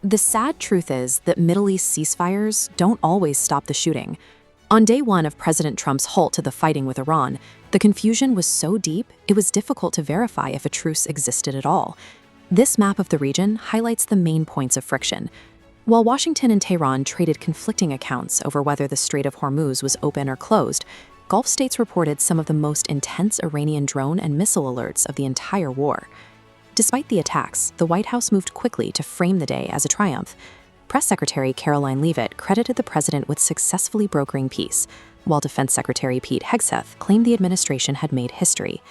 The sad truth is that Middle East ceasefires don't always stop the shooting. On day one of President Trump's halt to the fighting with Iran, the confusion was so deep it was difficult to verify if a truce existed at all. This map of the region highlights the main points of friction. While Washington and Tehran traded conflicting accounts over whether the Strait of Hormuz was open or closed, Gulf states reported some of the most intense Iranian drone and missile alerts of the entire war. Despite the attacks, the White House moved quickly to frame the day as a triumph. Press Secretary Caroline Leavitt credited the president with successfully brokering peace, while Defense Secretary Pete Hegseth claimed the administration had made history.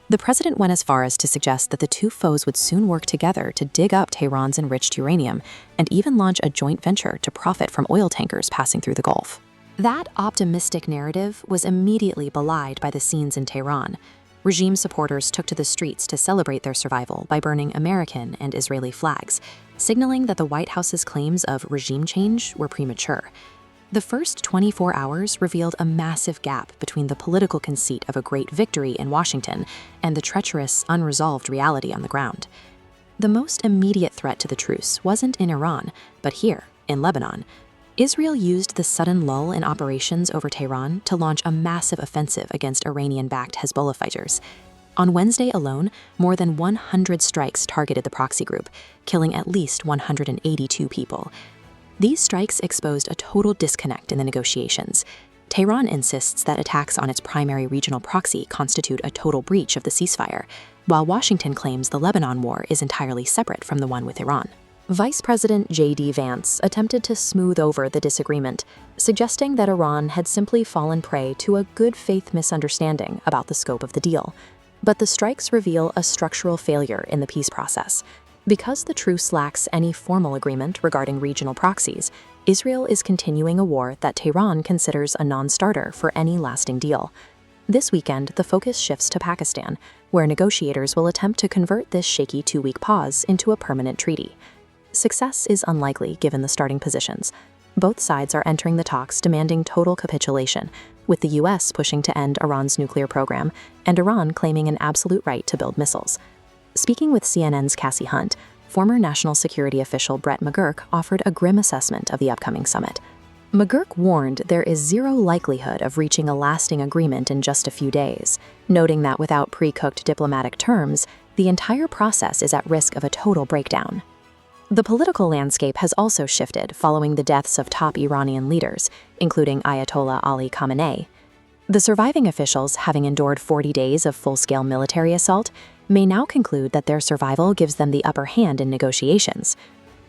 The president went as far as to suggest that the two foes would soon work together to dig up Tehran's enriched uranium and even launch a joint venture to profit from oil tankers passing through the Gulf. That optimistic narrative was immediately belied by the scenes in Tehran. Regime supporters took to the streets to celebrate their survival by burning American and Israeli flags, signaling that the White House's claims of regime change were premature. The first 24 hours revealed a massive gap between the political conceit of a great victory in Washington and the treacherous, unresolved reality on the ground. The most immediate threat to the truce wasn't in Iran, but here, in Lebanon. Israel used the sudden lull in operations over Tehran to launch a massive offensive against Iranian-backed Hezbollah fighters. On Wednesday alone, more than 100 strikes targeted the proxy group, killing at least 182 people. These strikes exposed a total disconnect in the negotiations. Tehran insists that attacks on its primary regional proxy constitute a total breach of the ceasefire, while Washington claims the Lebanon war is entirely separate from the one with Iran. Vice President J.D. Vance attempted to smooth over the disagreement, suggesting that Iran had simply fallen prey to a good-faith misunderstanding about the scope of the deal. But the strikes reveal a structural failure in the peace process. Because the truce lacks any formal agreement regarding regional proxies, Israel is continuing a war that Tehran considers a non-starter for any lasting deal. This weekend, the focus shifts to Pakistan, where negotiators will attempt to convert this shaky two-week pause into a permanent treaty. Success is unlikely given the starting positions. Both sides are entering the talks demanding total capitulation, with the US pushing to end Iran's nuclear program and Iran claiming an absolute right to build missiles. Speaking with CNN's Cassie Hunt, former national security official Brett McGurk offered a grim assessment of the upcoming summit. McGurk warned there is zero likelihood of reaching a lasting agreement in just a few days, noting that without pre-cooked diplomatic terms, the entire process is at risk of a total breakdown. The political landscape has also shifted following the deaths of top Iranian leaders, including Ayatollah Ali Khamenei. The surviving officials, having endured 40 days of full-scale military assault, may now conclude that their survival gives them the upper hand in negotiations.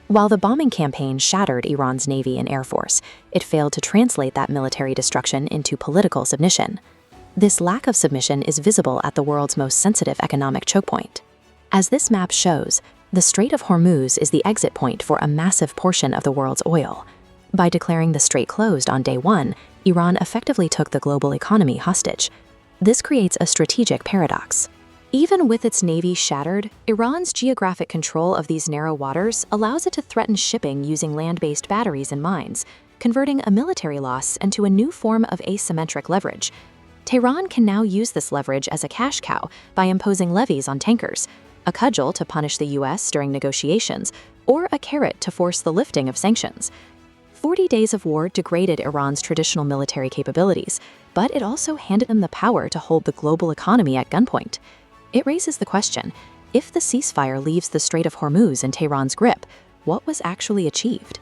While the bombing campaign shattered Iran's navy and air force, it failed to translate that military destruction into political submission. This lack of submission is visible at the world's most sensitive economic choke point. As this map shows, the Strait of Hormuz is the exit point for a massive portion of the world's oil. By declaring the strait closed on day one, Iran effectively took the global economy hostage. This creates a strategic paradox. Even with its navy shattered, Iran's geographic control of these narrow waters allows it to threaten shipping using land-based batteries and mines, converting a military loss into a new form of asymmetric leverage. Tehran can now use this leverage as a cash cow by imposing levies on tankers, a cudgel to punish the US during negotiations, or a carrot to force the lifting of sanctions. 40 days of war degraded Iran's traditional military capabilities, but it also handed them the power to hold the global economy at gunpoint. It raises the question, if the ceasefire leaves the Strait of Hormuz in Tehran's grip, what was actually achieved?